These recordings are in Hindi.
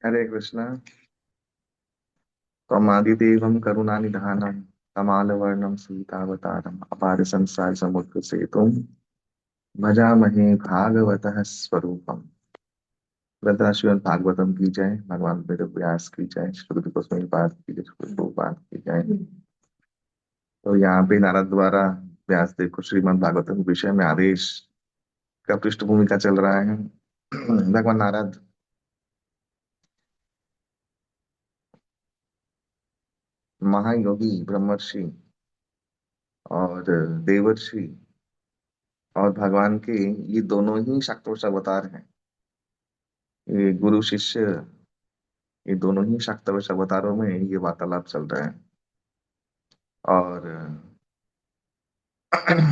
हरे कृष्णा। त्वमादिदेवं करुणानिधानं तमालवर्णं सीतावतारम् अपार संसार समुद्र सेतुं भजामहे भागवतः स्वरूपम्। श्रद्धा श्रीमद् भागवतम की जय। भगवान वेद व्यास की जय। श्री गोस्वामी पाद की जय। श्री प्रभुपाद की जय। तो यहाँ पे नारद द्वारा व्यास देव को श्रीमद् भागवतम के विषय में आदेश का पृष्ठभूमि का चल रहा है। भगवान नारद महायोगी ब्रह्मर्षि और देवर्षि और भगवान के ये दोनों ही शाक्तवश अवतार हैं। ये गुरु शिष्य, ये दोनों ही शाक्तवश अवतारों में ये वार्तालाप चल रहा है। और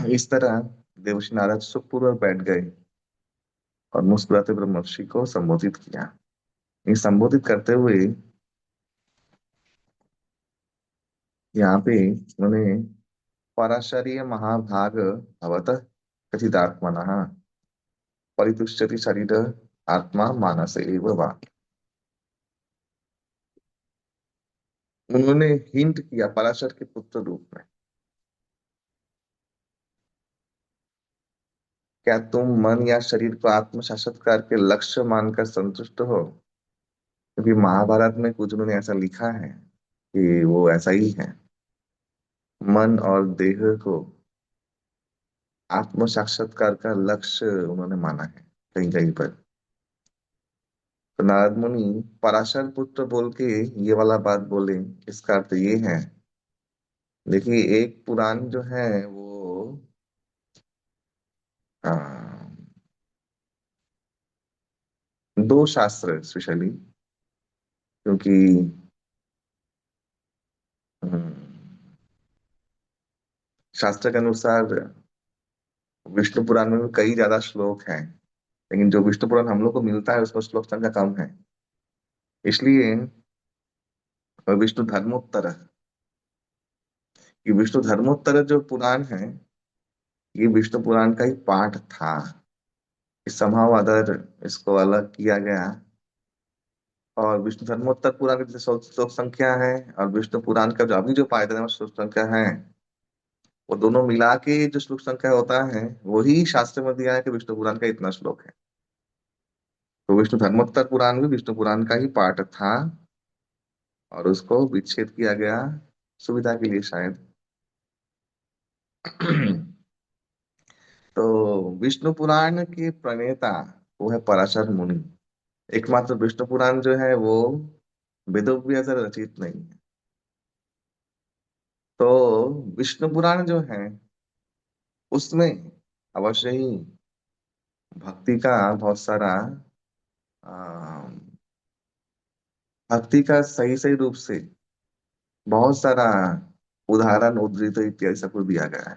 इस तरह देवर्षि नारद सुखपूर्वक बैठ गए और मुस्कुराते ब्रह्मर्षि को संबोधित किया। ये संबोधित करते हुए यहाँ पे उन्होंने पराशरीय महाभाग भवतः कथितात्मनः परितुष्यति शरीर आत्मा मानस एव वा। उन्होंने हिंट किया पराशर के पुत्र रूप में, क्या तुम मन या शरीर को आत्म साक्षात्कार के लक्ष्य मानकर संतुष्ट हो? क्योंकि महाभारत में कुछ उन्होंने ऐसा लिखा है कि वो ऐसा ही है। मन और देह को आत्म साक्षात्कार का लक्ष्य उन्होंने माना है कहीं कहीं पर। तो नारद मुनि पराशर पुत्र बोल के ये वाला बात बोले, इसका अर्थ ये है। देखिए, एक पुराण जो है वो आ, दो शास्त्र स्पेशली, क्योंकि हम्म, शास्त्र के अनुसार विष्णु पुराण में भी कई ज्यादा श्लोक हैं, लेकिन जो विष्णु पुराण हम लोग को मिलता है उसमें श्लोक संख्या कम है। इसलिए विष्णु धर्मोत्तर, ये विष्णु धर्मोत्तर जो पुराण है, ये विष्णु पुराण का ही पाठ था। इस समाव अदर इसको अलग किया गया। और विष्णु धर्मोत्तर पुराण की जैसे श्लोक संख्या है और विष्णु पुराण का जो अभी जो पाठ है श्लोक संख्या है, वो दोनों मिला के जो श्लोक संख्या होता है वही शास्त्र में दिया है कि विष्णु पुराण का इतना श्लोक है। तो विष्णु धर्मोत्तर पुराण भी विष्णु पुराण का ही पाठ था और उसको विच्छेद किया गया सुविधा के लिए शायद। तो विष्णु पुराण के प्रणेता वो है पराशर मुनि। एकमात्र विष्णु पुराण जो है वो वेदव्यास से रचित नहीं है। तो विष्णु पुराण जो है उसमें अवश्य ही भक्ति का बहुत सारा आ, भक्ति का सही सही रूप से बहुत सारा उदाहरण उद्धृत इत्यादि सब कुछ दिया गया है।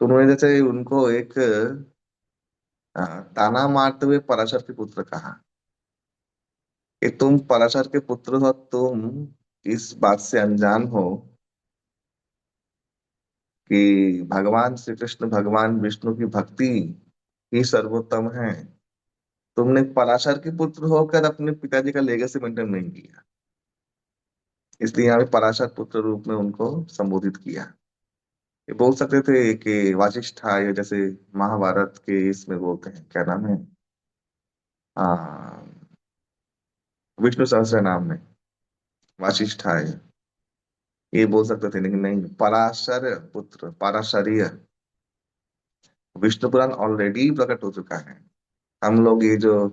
तो उन्होंने जैसे उनको एक ताना मारते हुए पराशर के पुत्र कहा कि तुम पराशर के पुत्र हो, तुम इस बात से अनजान हो कि भगवान श्री कृष्ण भगवान विष्णु की भक्ति ही सर्वोत्तम है। तुमने पराशर के पुत्र होकर अपने पिताजी का लेगेसी मेंटेन नहीं किया, इसलिए यहाँ पे पराशर पुत्र रूप में उनको संबोधित किया। ये बोल सकते थे कि वासिष्ठ आर्य, जैसे महाभारत के इसमें बोलते हैं, क्या नाम है, आ, विष्णु सहस्त्र नाम में वासिष्ठ आर्य, ये बोल सकते थे। लेकिन नहीं, पराशर पुत्र पराशरीय विष्णु पुराण ऑलरेडी प्रकट हो चुका है। हम लोग ये जो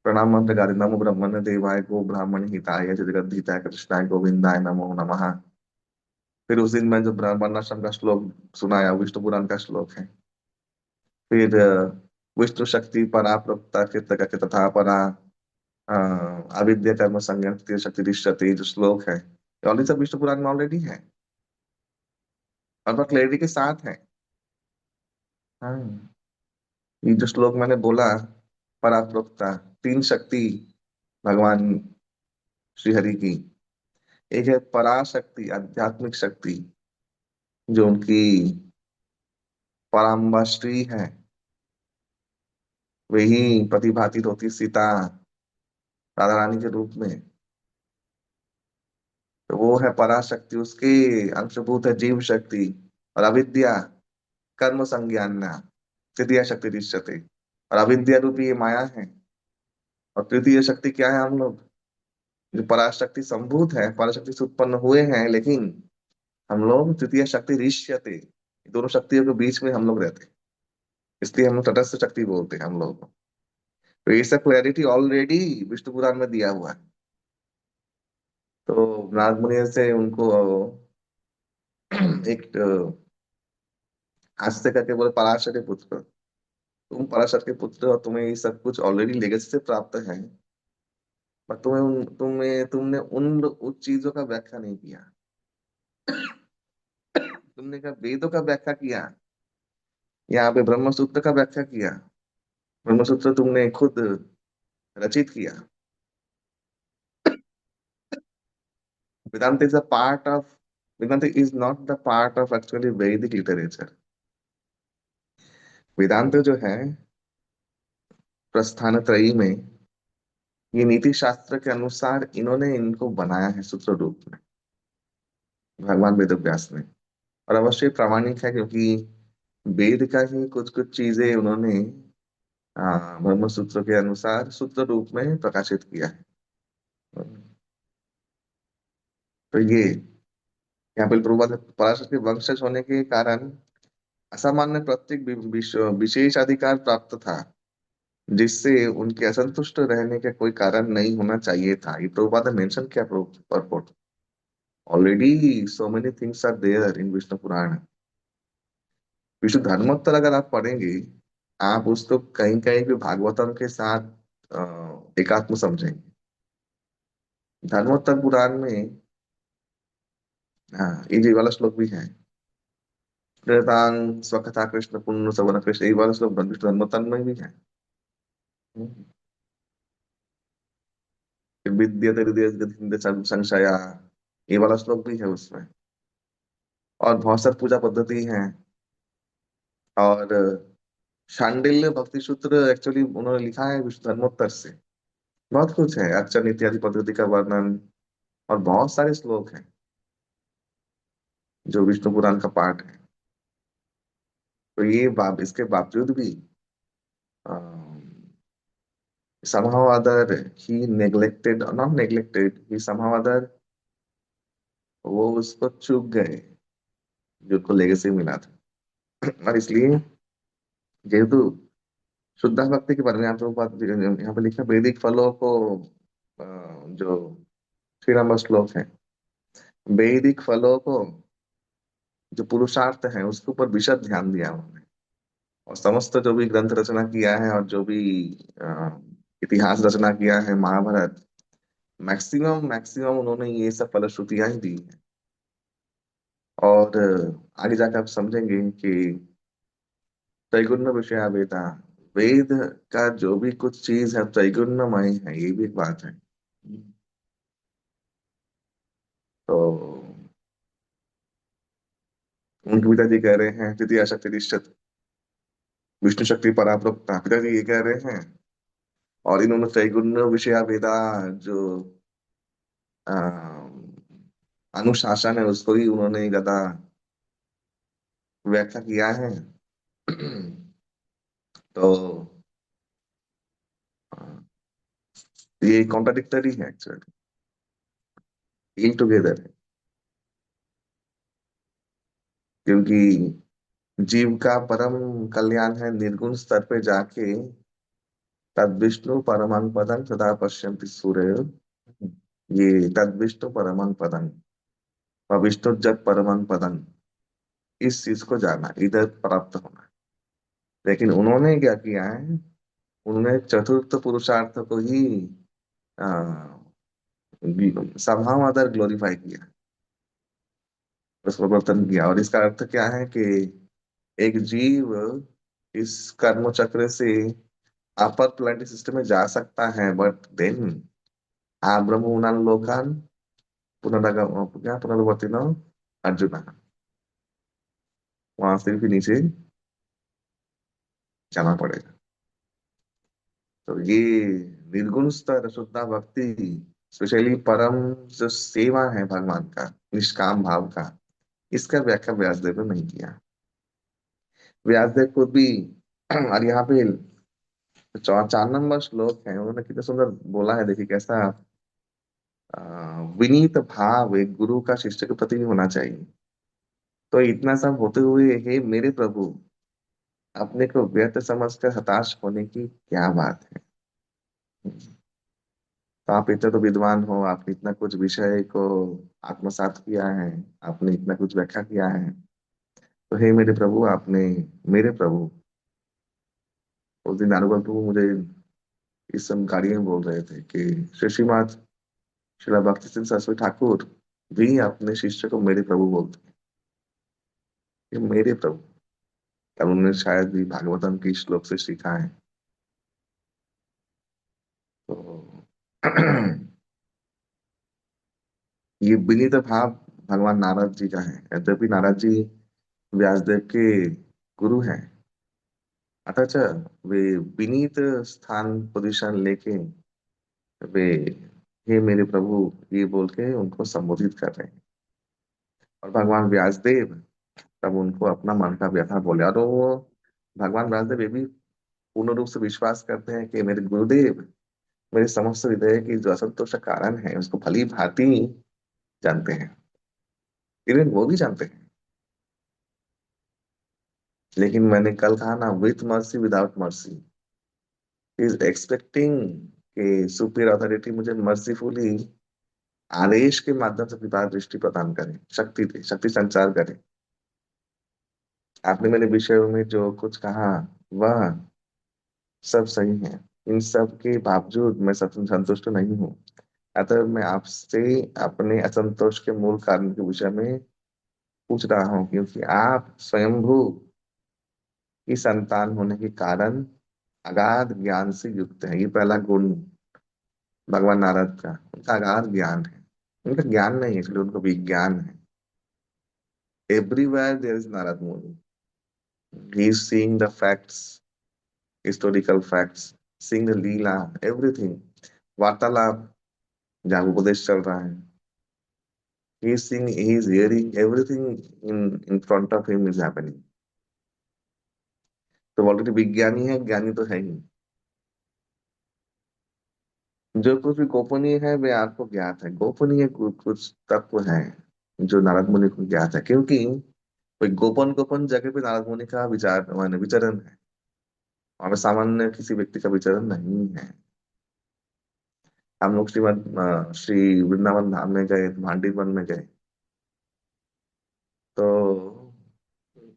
प्रणाम मंत्र गाते, नमो ब्रह्मण्य देवाय गो ब्राह्मण हिताय जगत हिताय कृष्णाय गोविंदाय नमो नमः, फिर उस दिन मैं जो वर्णाश्रम का श्लोक सुनाया विष्णु पुराण का श्लोक है। फिर विष्णु शक्ति परा प्रोक्ता कृत तथा परा अविद्या कर्म संज्ञा शक्ति रिष्यते जो श्लोक है, ऑलरेडी सब विष्णु पुराण में ऑलरेडी है और क्लैरिटी के साथ है। हाँ, ये जो श्लोक मैंने बोला, परा प्रोक्ता, तीन शक्ति भगवान श्री हरि की। एक है पराशक्ति आध्यात्मिक शक्ति, जो उनकी पराम्बा श्री है, वही प्रतिभातीत होती सीता राधा रानी के रूप में। तो वो है पराशक्ति, उसके अंशभूत है जीव शक्ति। और अविद्या कर्म संज्ञाना तृतीया शक्ति दृश्यते। और अविद्या रूपी ये माया है। और तृतीय शक्ति क्या है? हम लोग जो पराशक्ति संभूत है, पराशक्ति से उत्पन्न हुए हैं, लेकिन हम लोग तृतीय शक्ति ऋष्यते, दोनों शक्तियों के बीच में हम लोग रहते हैं। इसलिए हम लोग तटस्थ शक्ति बोलते हैं हम लोग को। तो ये सब क्लैरिटी ऑलरेडी विष्णु पुराण में दिया हुआ है। तो नारद मुनि से उनको एक हास्य करके बोले, पराशर के पुत्र, तुम पराशर के पुत्र हो, तुम्हें ये सब कुछ ऑलरेडी लेगेसी से प्राप्त है। पर तुमने उन चीजों का व्याख्या नहीं किया। तुमने क्या वेदों का व्याख्या किया? यहाँ पे ब्रह्म सूत्र का व्याख्या किया। ब्रह्म सूत्र तुमने खुद रचित किया। Vedanta is a part of, Vedanta is not the part of actually Vedic literature. Vedanta जो है प्रस्थान त्रयी में, ये नीति शास्त्र के अनुसार इन्होंने इनको बनाया है सूत्र रूप में, भगवान वेद व्यास ने। और अवश्य प्रामाणिक है, क्योंकि वेद का ही कुछ कुछ चीजें उन्होंने ब्रह्म सूत्र के अनुसार सूत्र रूप में प्रकाशित किया है। तो ये यहाँ पे प्रभुपाद पराशर के वंशज होने के कारण असामान्य प्रत्येक विशेष अधिकार प्राप्त था, जिससे उनके असंतुष्ट रहने का कोई कारण नहीं होना चाहिए था। ये प्रभुपाद ने मेंशन किया purport. Already so many things are there in Vishnu Purana. Vishnu Dharmottara अगर आप पढ़ेंगे, आप उसको कहीं कहीं भी भागवतम के साथ एकात्म समझेंगे। धर्मोत्तर पुराण में हाँ, ये वाला श्लोक भी है। प्रेतान स्वकथा कृष्ण पुण्य सवन कृष्ण, ये वाला श्लोक विष्णु धर्मोत्तर में भी है। विद्यते हृदय संशया, ये वाला श्लोक भी है उसमें। और बहुत सारी पूजा पद्धति है। और शांडिल्य भक्ति सूत्र एक्चुअली उन्होंने लिखा है विष्णु धर्मोत्तर से। बहुत कुछ है, अर्चन इत्यादि पद्धति का वर्णन, और बहुत सारे श्लोक हैं जो विष्णु पुराण का पार्ट है। तो ये इसके बावजूद भी somehow other he neglected, not neglected, he somehow other, वो उसको चूक गए जो उसको लेगेसी मिला था। और इसलिए जेहेतु शुद्ध भक्ति के बारे में यहाँ पे लिखा है, वैदिक फलों को जो 3 नंबर श्लोक है, वैदिक फलों को जो पुरुषार्थ है उसके ऊपर विशद ध्यान दिया उन्होंने। और समस्त जो भी ग्रंथ रचना किया है, और जो भी अ, इतिहास रचना किया है, महाभारत, मैक्सिमम मैक्सिमम उन्होंने ये सब फलश्रुतियां ही दी हैं। और आगे जाकर आप समझेंगे कि त्रैगुण्य विषया वेदा, वेद का जो भी कुछ चीज है त्रैगुण्यमय है, ये भी एक बात है। तो उनके पिताजी कह रहे हैं तृतीया शक्ति निश्चित, विष्णु शक्ति पराप्रोक्ता, पिताजी ये कह रहे हैं। और इन्होंने त्रैगुण्य विषया वेदा जो अ, अनुशासन है, उसको ही उन्होंने ज्यादा व्याख्या किया है। तो ये कॉन्ट्राडिक्टरी है एक्चुअली, इन टुगेदर है। क्योंकि जीव का परम कल्याण है निर्गुण स्तर पे जाके तद विष्णु परमं पदं सदा पश्यन्ति सूर्य, ये तद विष्णु परमं पदं, और विष्णु जब परमं पदं, इस चीज को जाना, इधर प्राप्त होना। लेकिन उन्होंने क्या किया है? उन्होंने चतुर्थ पुरुषार्थ को ही somehow अदर ग्लोरीफाई किया, उसको प्रवर्तन किया। और इसका अर्थ क्या है कि एक जीव इस कर्म चक्र से अपर प्लानिटरी सिस्टम में जा सकता है, बट देन आ ब्रह्म लोकान पुनरागम क्या पुनर्वर्ती न अर्जुन, वहां से भी नीचे जाना पड़ेगा। तो ये निर्गुण स्तर शुद्धा भक्ति, स्पेशली परम जो सेवा है भगवान का, निष्काम भाव का, इसका व्याख्या व्यासदेव ने नहीं किया। व्यासदेव खुद भी और यहाँ पे 4 नंबर श्लोक है, उन्होंने कितना सुंदर बोला है, देखिए कैसा अ, विनीत भाव एक गुरु का शिष्य के प्रति भी होना चाहिए। तो इतना सब होते हुए हे मेरे प्रभु, अपने को व्यर्थ समझकर हताश होने की क्या बात है। तो आप इतने तो विद्वान हो, आपने इतना कुछ विषय को आत्मसात किया है, आपने इतना कुछ व्याख्या किया है, तो हे मेरे प्रभु, आपने, मेरे प्रभु, उस दिन नारुगल प्रभु मुझे इस सब गाड़ी में बोल रहे थे कि श्री श्रीमद श्रीला भक्ति सिंह सरस्वती ठाकुर भी अपने शिष्य को मेरे प्रभु बोलते हैं, कि मेरे प्रभु। तब उन्होंने शायद भी भागवतम की श्लोक से सीखा है। तो ये विनीत भाव भगवान नारद जी का है। यद्यपि नारद जी व्यासदेव के गुरु हैं, अथच वे विनीत स्थान पोजीशन लेके वे हे मेरे प्रभु ये बोल के उनको संबोधित कर रहे हैं। और भगवान व्यासदेव तब उनको अपना मन का व्यथा बोले, और वो भगवान व्यासदेव ये भी पूर्ण रूप से विश्वास करते हैं कि मेरे गुरुदेव मेरे समस्त हृदय की जो असंतोष का कारण है उसको भली भांति जानते हैं, इवन वो भी जानते हैं। लेकिन मैंने कल कहा ना, with mercy without mercy, is expecting कि सुपीरियर अथॉरिटी मुझे मर्सीफुली आदेश के माध्यम से कृपा दृष्टि प्रदान करे, शक्ति दे, शक्ति संचार करे। आपने मेरे विषयों में जो कुछ कहा वह सब सही है, इन सब के बावजूद मैं संतुष्ट नहीं हूँ। अतः मैं आपसे अपने असंतोष के मूल कारण के विषय में पूछ रहा हूँ, क्योंकि आप स्वयंभू की संतान होने के कारण अगाध ज्ञान से युक्त है। ये पहला गुण भगवान नारद का, उनका अगाध ज्ञान है। उनका ज्ञान नहीं है, इसलिए उनको विज्ञान है। एवरीवेयर देयर इज नारद मुनि, he is seeing the facts, historical facts, seeing the Leela, everything, वार्तालाप जहाँ उपदेश चल रहा है, he is seeing, he is hearing everything in front of him is happening। तो ऑलरेडी विज्ञानी है, ज्ञानी तो है ही। जो कुछ भी गोपनीय है वे आपको ज्ञात है। गोपनीय कुछ तत्व है जो नारद मुनि को ज्ञात है, क्योंकि कोई गोपन गोपन जगह पे नारद मुनि का विचार माने विचरण है, वहां पे सामान्य किसी व्यक्ति का विचरण नहीं है। हम लोग श्री वृंदावन धाम में गए, भांडी वन में गए, तो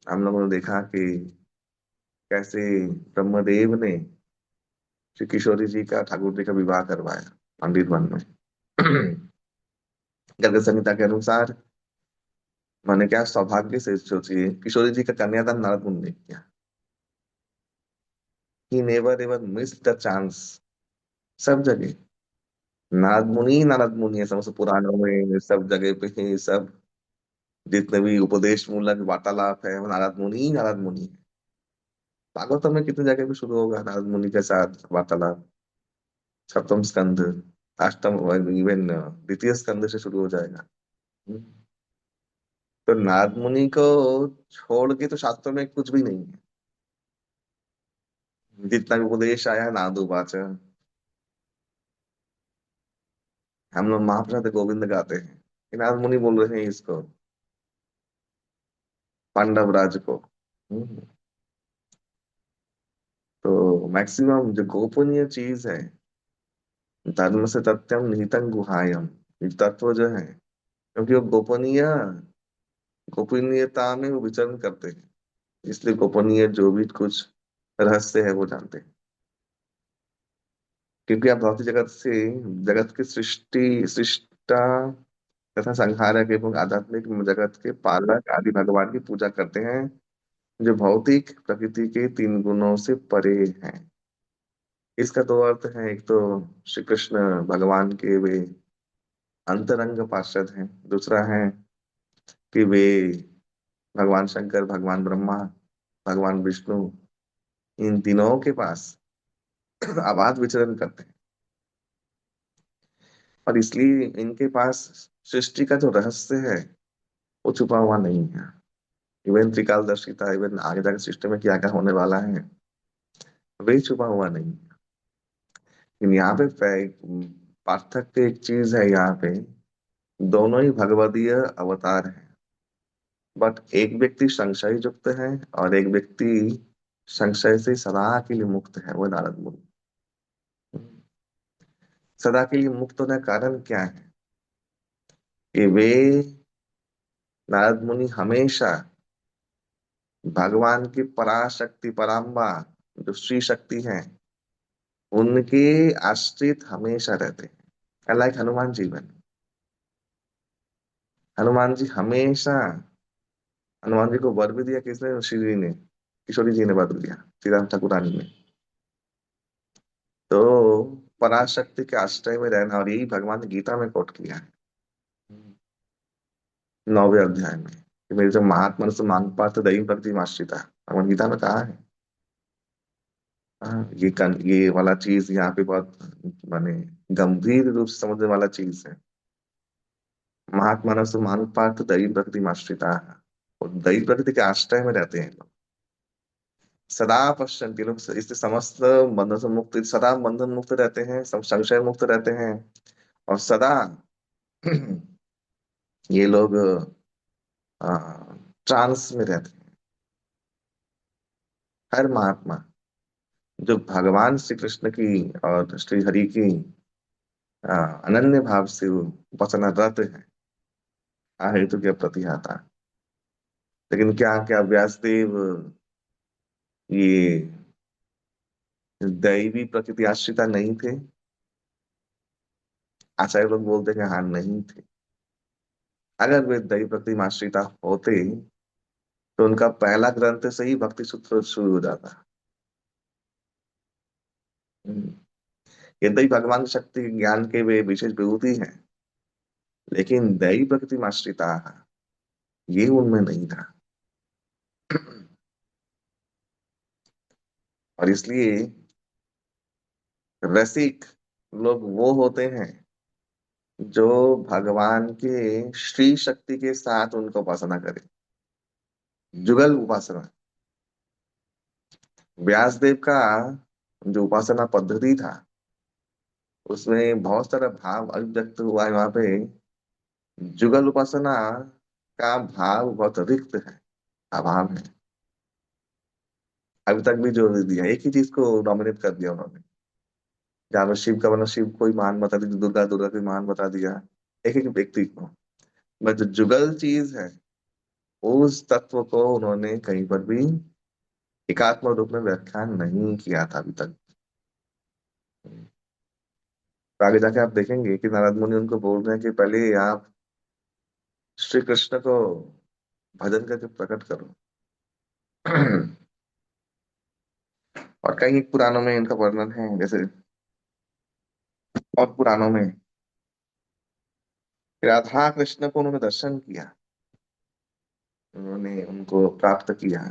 हम लोगों ने देखा कि कैसे ब्रह्मदेव ने श्री किशोरी जी का ठाकुर जी का विवाह करवाया पंडित वन में। गर्ग संहिता के अनुसार मैंने क्या सौभाग्य से सोचिए, किशोरी जी का कन्यादान नारद मुनि ने किया। He never ever miss the chance. सब जगह नारद मुनि है, समस्त पुराणों में सब जगह पे है, सब जितने भी उपदेश मूलक वार्तालाप है वो नारद मुनि ही नारद मुनि है। भागवतम में कितने जगह पे शुरू होगा नारद मुनि के साथ वार्तालाप, सप्तम स्कंद, अष्टम, इवन द्वितीय स्कंद से शुरू हो जाएगा। तो नारद मुनि को छोड़ के तो शास्त्रों में कुछ भी नहीं है। जितना भी उपदेश आया है नारद उवाच। हम लोग महाप्रसाद गोविंद गाते हैं, कि नारद मुनि बोल रहे हैं इसको, पांडव राज को। हम्म, तो मैक्सिमम जो गोपनीय चीज है, धर्म से तथ्यम निहितम गुहायम, ये तत्व जो है, क्योंकि वो गोपनीयता में वो विचरण करते हैं, इसलिए गोपनीय जो भी कुछ रहस्य है वो जानते हैं। क्योंकि आप भौतिक जगत से, जगत की सृष्टा तथा संहारक एवं आध्यात्मिक जगत के पालक आदि भगवान की पूजा करते हैं, जो भौतिक प्रकृति के 3 गुणों से परे हैं। इसका 2 अर्थ है, एक तो श्री कृष्ण भगवान के वे अंतरंग पार्षद हैं, दूसरा है कि वे भगवान शंकर, भगवान ब्रह्मा, भगवान विष्णु, इन तीनों के पास अबाध विचरण करते हैं। और इसलिए इनके पास सृष्टि का जो रहस्य है वो छुपा हुआ नहीं है। इवन त्रिकालदर्शिता, इवन आगे जाकर सृष्टि में क्या क्या होने वाला है, वे छुपा हुआ नहीं है। लेकिन यहाँ पे पार्थक्य एक चीज है यहाँ पे, दोनों ही भगवदीय अवतार हैं। बट एक व्यक्ति संशय युक्त है और एक व्यक्ति संशय से सदा के लिए मुक्त है, वो नारद मुनि। सदा के लिए मुक्त होने का कारण क्या है? कि वे नारद मुनि हमेशा भगवान की पराशक्ति पराम्बा, जो श्री शक्ति है, उनके आश्रित हमेशा रहते हैं। लाइक हनुमान जी बने, हनुमान जी हमेशा, हनुमान जी को वर भी दिया किसने? श्री जी ने, किशोरी जी ने वर दिया, श्री राम ठाकुरानी ने। तो पराशक्ति के आश्रय में रहना, और यही भगवान ने गीता में कोट किया है 9वें अध्याय में, कि मेरे जो महात्मा से मांग पार्थ दैवी भक्ति आश्रिता, भगवान गीता में कहा है। हाँ, ये वाला चीज यहाँ पे बहुत माने गंभीर रूप से समझने वाला चीज है। महात्मा से मांग पार्थ दैवी भक्ति आश्रिता, और दैवी प्रकृति के आश्रय में रहते हैं लोग। सदा पश्यंती, लोग इससे समस्त बंधन से मुक्त, सदा बंधन मुक्त रहते हैं, सब संशय मुक्त रहते हैं। और सदा ये लोग ट्रांस में रहते हैं। हर महात्मा जो भगवान श्री कृष्ण की और श्री हरि की अनन्य भाव से उपासना रत है, हेतु के प्रति आता। लेकिन क्या क्या व्यासदेव ये दैवी प्रकृति आश्रिता नहीं थे? आचार्य लोग बोलते हैं कि हाँ, नहीं थे। अगर वे दैवी प्रकृति आश्रिता होते तो उनका पहला ग्रंथ से ही भक्ति सूत्र शुरू हो जाता। हम्म। यद्यपि भगवान की शक्ति ज्ञान के वे विशेष विभूति हैं, लेकिन दैवी प्रकृति आश्रिता ये उनमें नहीं था। और इसलिए रसिक लोग वो होते हैं जो भगवान के श्री शक्ति के साथ उनको उपासना करें, जुगल उपासना। व्यासदेव का जो उपासना पद्धति था, उसमें बहुत सारा भाव अभिव्यक्त हुआ है वहां पे। जुगल उपासना का भाव बहुत रिक्त है, अभाव है। अभी तक भी जोर दिया, एक ही चीज को डोमिनेट कर दिया उन्होंने। जहाँ पे शिव का बना, शिव को ही महान बता दिया, दुर्गा दुर्गा को ही महान बता दिया, एक एक व्यक्ति को। बट जो जुगल चीज है, उस तत्व को उन्होंने कहीं पर भी एकात्म रूप में व्याख्यान नहीं किया था अभी तक। तो आगे जाके आप देखेंगे कि नारद मुनि उनको बोल रहे हैं कि पहले आप श्री कृष्ण को भजन करके प्रकट करो। और कई पुराणों में इनका वर्णन है, जैसे और पुराणों में राधा कृष्ण को उन्होंने दर्शन किया, उन्होंने उनको प्राप्त किया।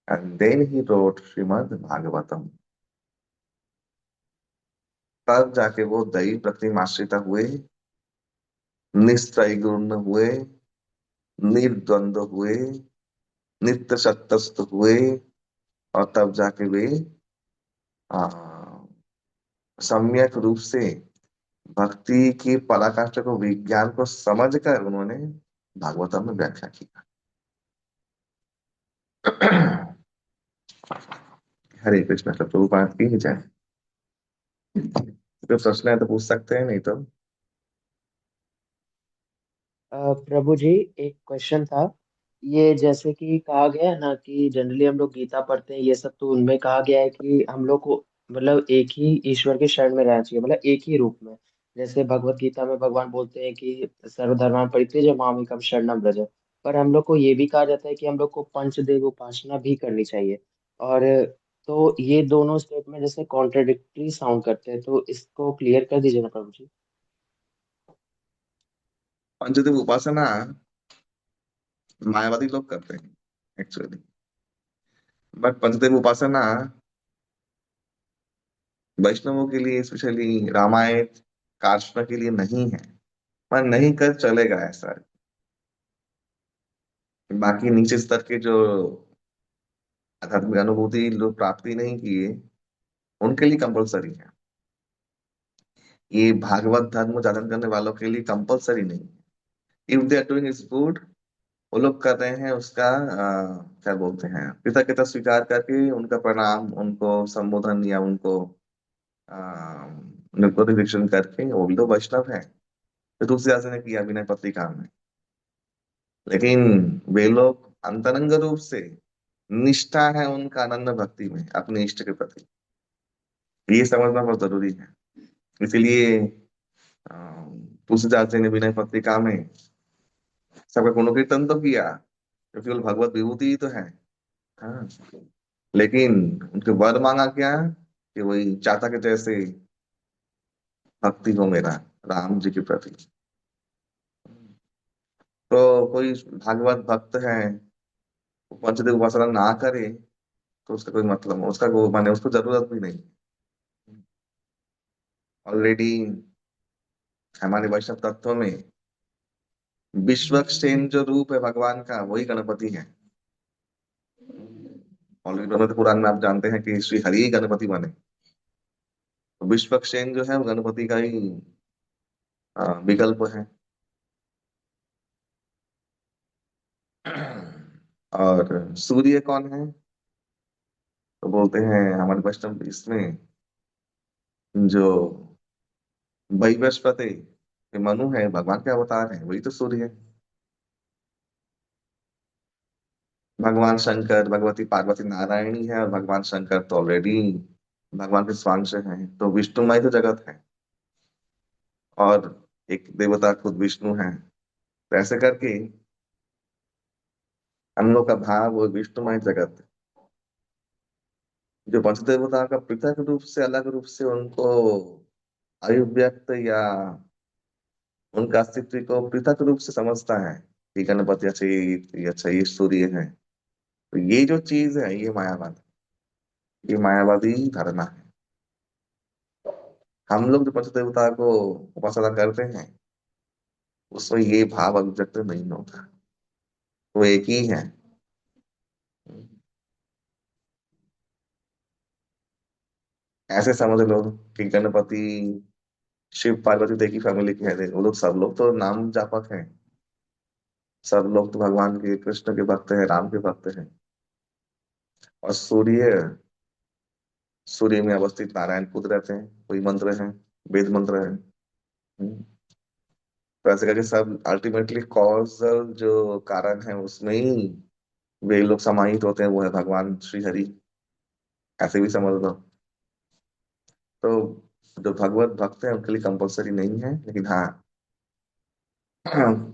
And then he wrote Shrimad Bhagavatam. तब जाके वो दैवी प्रकृति आश्रिता हुए, निस्त्रय गुण हुए, निर्द्वंद हुए, नित्य सत्तस्त हुए। और तब जाके वे आ, सम्यक रूप से भक्ति की पराकाष्ठा को, विज्ञान को समझकर उन्होंने भागवतम में व्याख्या किया। हरे कृष्ण। तो प्रभुपाद की जय। तो प्रश्न है तो पूछ सकते हैं, नहीं तो प्रभु जी, एक क्वेश्चन था। ये जैसे कि कहा गया है ना कि जनरली हम लोग गीता पढ़ते हैं ये सब, तो उनमें कहा गया है कि हम लोग को मतलब एक ही ईश्वर के शरण में रहना चाहिए, मतलब एक ही रूप में। जैसे भगवत गीता में भगवान बोलते हैं कि सर्वधर्मान् परित्यज्य मामेकं शरणं व्रज। पर हम लोग को ये भी कहा जाता है कि हम लोग को पंचदेव उपासना भी करनी चाहिए। और तो ये दोनों स्टेटमेंट जैसे कॉन्ट्रडिक्टरी साउंड करते हैं, तो इसको क्लियर कर दीजिए ना प्रभु जी। पंचदेव उपासना मायावादी लोग करते हैं एक्चुअली। बट पंचदेव उपासना वैष्णवों के लिए, स्पेशली रामायण काष्ठ के लिए नहीं है, पर नहीं कर चलेगा ऐसा। बाकी नीचे स्तर के जो आध्यात्मिक अनुभूति लोग प्राप्ति नहीं किए, उनके लिए कंपलसरी है। ये भागवत धर्म धारण करने वालों के लिए कंपलसरी नहीं है। If they are doing is good, वो लोग कर रहे हैं उसका क्या बोलते हैं, कृतज्ञता स्वीकार करके उनका प्रणाम, उनको संबोधन या उनको निरुपदेशन करके, वो भी तो वैष्णव है। तो तुलसीदास ने किया विनय पत्रिका में। लेकिन वे लोग अंतरंग रूप से निष्ठा है उनका अनन्य भक्ति में अपने इष्ट के प्रति, ये समझना बहुत जरूरी है। इसीलिए तुलसीदास जी ने विनय पत्रिका में सबका गुणकीर्तन तो किया, जो केवल भगवत विभूति ही तो है। हाँ, लेकिन उनके वर मांगा क्या, कि वही चाहता के जैसे भक्ति हो मेरा राम जी के प्रति। तो कोई भागवत भक्त है, वो पंचदेव उपासना ना करे, तो उसका कोई मतलब, उसका वो माने उसको जरूरत भी नहीं। ऑलरेडी हमारे वैष्णव तत्व में विश्वक्सेन जो रूप है भगवान का, वही गणपति है। ऑलरेडी तो पुराण में आप जानते हैं कि श्री हरि ही गणपति बने। तो विश्वक्सेन जो है वो गणपति का ही विकल्प है। और सूर्य कौन है, तो बोलते हैं हमारे वैष्णव इसमें, जो वैवस्वते ये मनु है, भगवान के अवतार है, वही तो सूर्य है। भगवान शंकर, भगवती पार्वती नारायणी है, और भगवान शंकर तो ऑलरेडी भगवान के स्वांश हैं, तो विष्णुमय तो जगत है। और एक देवता खुद विष्णु है। तो ऐसे करके हम लोग का भाव वो विष्णुमय जगत है। जो पंच देवता का पृथक रूप से, अलग रूप से उनको अभिव्यक्त या उनका अस्तित्व को पृथक रूप से समझता है कि गणपति अच्छा ये अच्छा ये सूर्य है। तो ये जो चीज है ये मायावाद, ये मायावादी धारणा है। हम लोग जो पंच देवता को उपासना करते हैं, उसमें ये भाव अभिव्यक्त नहीं होता, वो एक ही है। ऐसे समझ लो कि गणपति शिव पार्वती तो एक ही फैमिली के हैं, वो लोग सब लोग तो नाम जापक हैं। सब लोग तो भगवान के, कृष्ण के भक्त हैं, राम के भक्त हैं। और सूर्य, सूर्य में अवस्थित नारायण खुद रहते हैं, वही मंत्र है, वेद मंत्र है। तो ऐसे करके सब अल्टीमेटली कॉजल जो कारण है उसमें ही वे लोग समाहित होते हैं, वो है भगवान श्री हरि। ऐसे भी समझ लो। तो जो भगवत भक्त है उनके लिए कंपलसरी नहीं है, लेकिन हाँ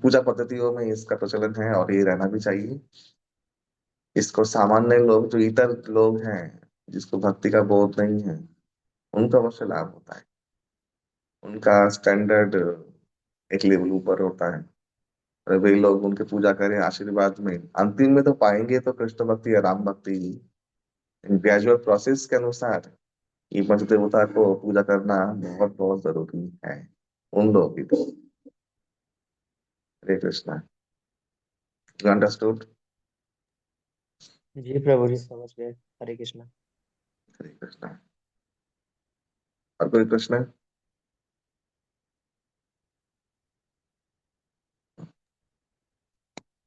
पूजा पद्धतियों में इसका प्रचलन है और ये रहना भी चाहिए। इसको सामान्य लोग, जो इतर लोग हैं, जिसको भक्ति का बोध नहीं है, उनको अवश्य लाभ होता है। उनका स्टैंडर्ड एक लेवल ऊपर होता है। और वे लोग उनके पूजा करें आशीर्वाद में, अंतिम में तो पाएंगे तो कृष्ण भक्ति या राम भक्ति ही। ग्रेजुअल प्रोसेस के अनुसार ये पंच देवता को पूजा करना बहुत बहुत जरूरी है उन लोगों की तो। हरे कृष्णा। अंडरस्टूड। जी प्रभु जी, समझ गए। हरे कृष्णा। हरे कृष्णा। और कोई प्रश्न है?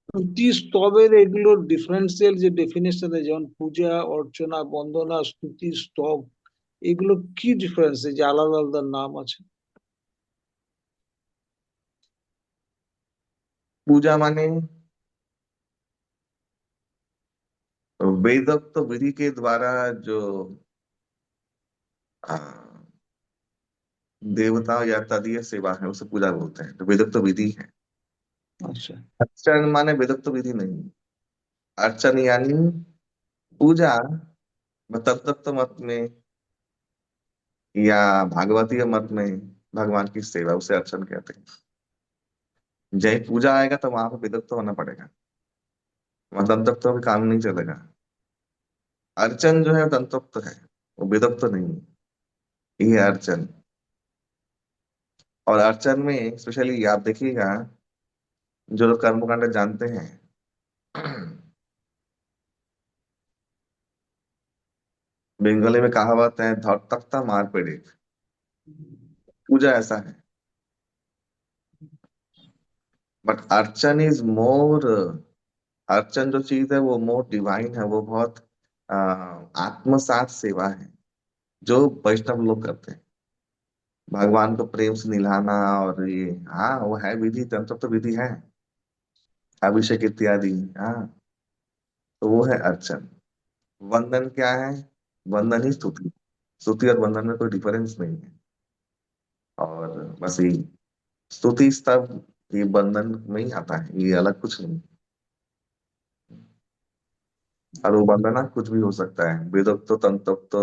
শ্রুতি স্তবের এগুলোর ডিফারেন্সিয়াল যে ডেফিনেশন আছে, যেমন পূজা অর্চনা বন্দনা স্তুতি স্তব, এগুলো কি ডিফারেন্স, যে আলাদা আলাদা নাম আছে? पूजा माने वेदोक्त विधि के द्वारा जो आ, देवता या तदीय सेवा है उसे पूजा बोलते हैं, तो वेदोक्त विधि है। আচ্ছা। अर्चन माने वेदोक्त विधि नहीं। अर्चन यानी पूजा, तत्व मत में या भागवतीय मत में भगवान की सेवा, उसे अर्चन कहते हैं। जय पूजा आएगा तो वहां पर विदग्ध होना पड़ेगा, वहां तंत्र भी काम नहीं चलेगा। अर्चन जो है तंत्रोक्त है, वो विदग्ध नहीं है। ये है अर्चन। और अर्चन में स्पेशली आप देखिएगा, जो लोग कर्मकांड जानते हैं, बंगाली में कहावत है, धर तख्ता मार पेड़े। पूजा ऐसा है, बट अर्चन इज मोर, अर्चन जो चीज है वो मोर डिवाइन है, वो बहुत आत्मसात सेवा है जो वैष्णव लोग करते हैं। भगवान को प्रेम से निलाना, और ये, हाँ वो है विधि, तंत्र तो विधि है, अभिषेक इत्यादि। हाँ, तो वो है अर्चन। वंदन क्या है? वंदन ही स्तुति, स्तुति और वंदन में कोई डिफरेंस नहीं है। और बस ये स्तुति स्तव, ये बंधन में ही आता है, ये अलग कुछ नहीं। और वो बंधना कुछ भी हो सकता है, वेदोक्त तंत्रोक्त,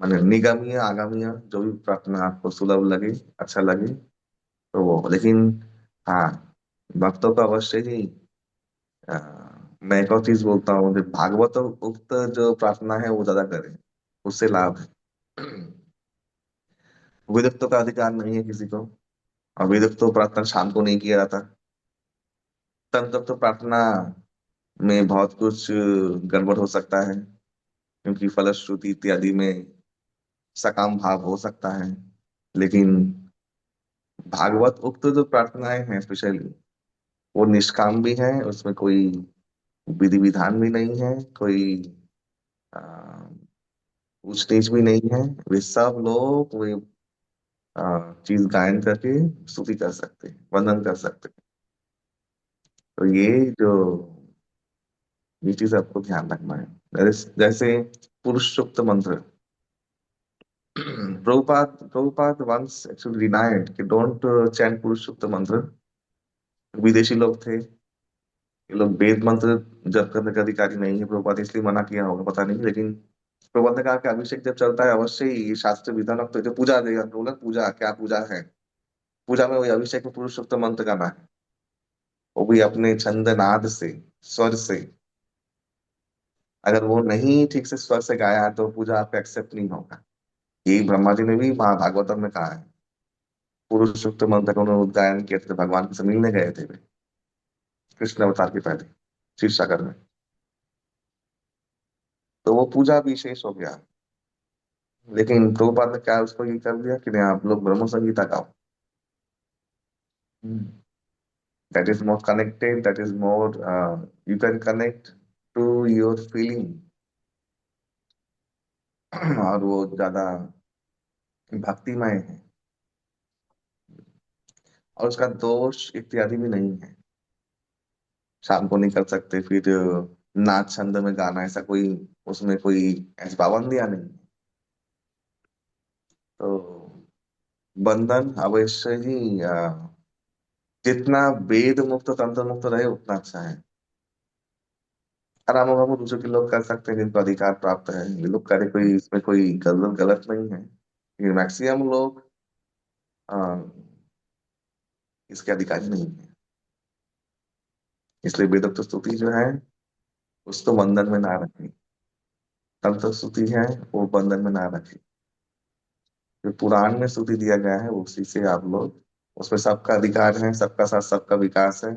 माने निगमीय आगामीय, जो भी प्रार्थना आपको सुलभ लगे, अच्छा लगे, तो वो। लेकिन हाँ, भक्तों को अवश्य ही, अ, मैं एक और चीज बोलता हूँ, जो भागवत उक्त जो प्रार्थना है वो ज्यादा करें, उससे लाभ है। वेदोक्त का अधिकार नहीं है किसी को, और वेदोक्त प्रार्थना शाम को नहीं किया जाता। तंत्र तो प्रार्थना में बहुत कुछ गड़बड़ हो सकता है, क्योंकि फलश्रुति इत्यादि में सकाम भाव हो सकता है। लेकिन भागवत उक्त जो प्रार्थनाएं हैं स्पेशली, वो निष्काम भी है, उसमें कोई विधि विधान भी नहीं है, कोई अ, ऊंच नीच भी नहीं है। वे सब लोग वे चीज गायन करके स्तुति कर सकते हैं, वंदन कर सकते हैं। तो ये चीज आपको ध्यान रखना है। जैसे पुरुष सूक्त मंत्र, प्रभुपाद वंस एक्चुअली डिनाइड कि डोंट चैंट पुरुष सूक्त मंत्र। विदेशी लोग थे, ये लोग वेद मंत्र जप करने के अधिकारी नहीं है, प्रभुपाद ने इसलिए मना किया होगा पता नहीं। लेकिन प्रबंध ने कहा कि अभिषेक जब चलता है अवश्य ही ये शास्त्र विधान, तो जो पूजा देगा, तो बोला पूजा क्या पूजा है? पूजा में वही अभिषेक में पुरुष सूक्त मंत्र गाना है, वो भी अपने छंद नाद से, स्वर से। अगर वो नहीं ठीक से स्वर से गाया है तो पूजा आपका एक्सेप्ट नहीं होगा। यही ब्रह्मा जी ने भी महाभागवतम में कहा है। पुरुष सूक्त मंत्र का उन्होंने उद्गायन किया था, भगवान से मिलने गए थे वे, कृष्ण अवतार के पहले, क्षीर सागर में। तो वो पूजा भी शेष हो गया। लेकिन प्रभुपाद ने क्या उसको ये कर दिया कि नहीं, आप लोग ब्रह्म संगीता गाओ। That is more connected, that is more, you can connect to your feeling। और वो ज्यादा भक्तिमय है, और उसका दोष इत्यादि भी नहीं है। शाम को नहीं कर सकते, फिर नाच छंद में गाना, ऐसा कोई, उसमें कोई ऐसी पाबंदियां नहीं है। तो बंधन अवश्य ही, जितना वेद मुक्त तंत्र मुक्त रहे उतना अच्छा है। आराम आराम दूसरे के लोग कर सकते हैं जिनको अधिकार प्राप्त है, ये लोग करे, कोई इसमें कोई गलत गलत नहीं है। लेकिन मैक्सिमम लोग अ, इसके अधिकारी नहीं है। इसलिए वेदोक्त स्तुति जो है उसको बंधन में ना रखें, तंत्र स्तुति है वो बंधन में ना रखें। जो पुराण में स्तुति दिया गया है उसी से आप लोग, उसमें सबका अधिकार है, सबका साथ सबका विकास है,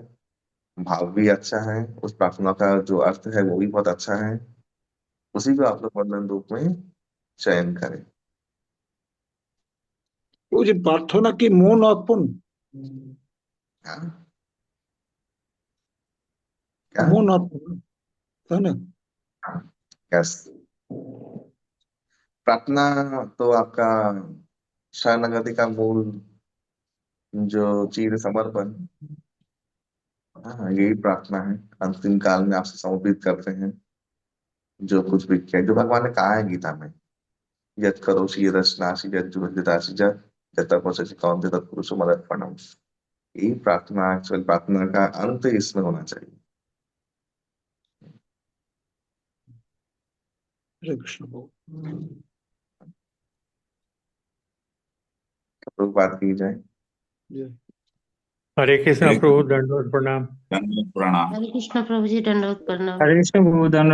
भाव भी अच्छा है, उस प्रार्थना का जो अर्थ है वो भी बहुत अच्छा है। उसी को आप लोग बंधन रूप में चयन करें। ওই যে প্রার্থনা কি মন অর্পণ? हाँ, क्या? মন অর্পণ, তাই না? हाँ, यस। प्रार्थना तो आपका शरणागति का मूल जो चीज है, समर्पण। हाँ, यही प्रार्थना है, अंतिम काल में आपसे समर्पित करते हैं जो कुछ भी किया, जो भगवान ने कहा है गीता में, यत् करोषि यदश्नासि यज्जुर्वृदासि जत् यत् तपस्यसि कौन्तेय तत्पुरुषो मदर्पणम्। यही प्रार्थना, एक्चुअल प्रार्थना का अंत इसमें होना चाहिए। হরে কৃষ্ণ প্রভু। तो बात की जाए। जय। हरे कृष्ण हरे प्रभु, दंडवत प्रणाम। दंडवत प्रणाम। हरे कृष्ण प्रभु जी, दंडवत प्रणाम। हरे कृष्ण प्रभु, दंडवत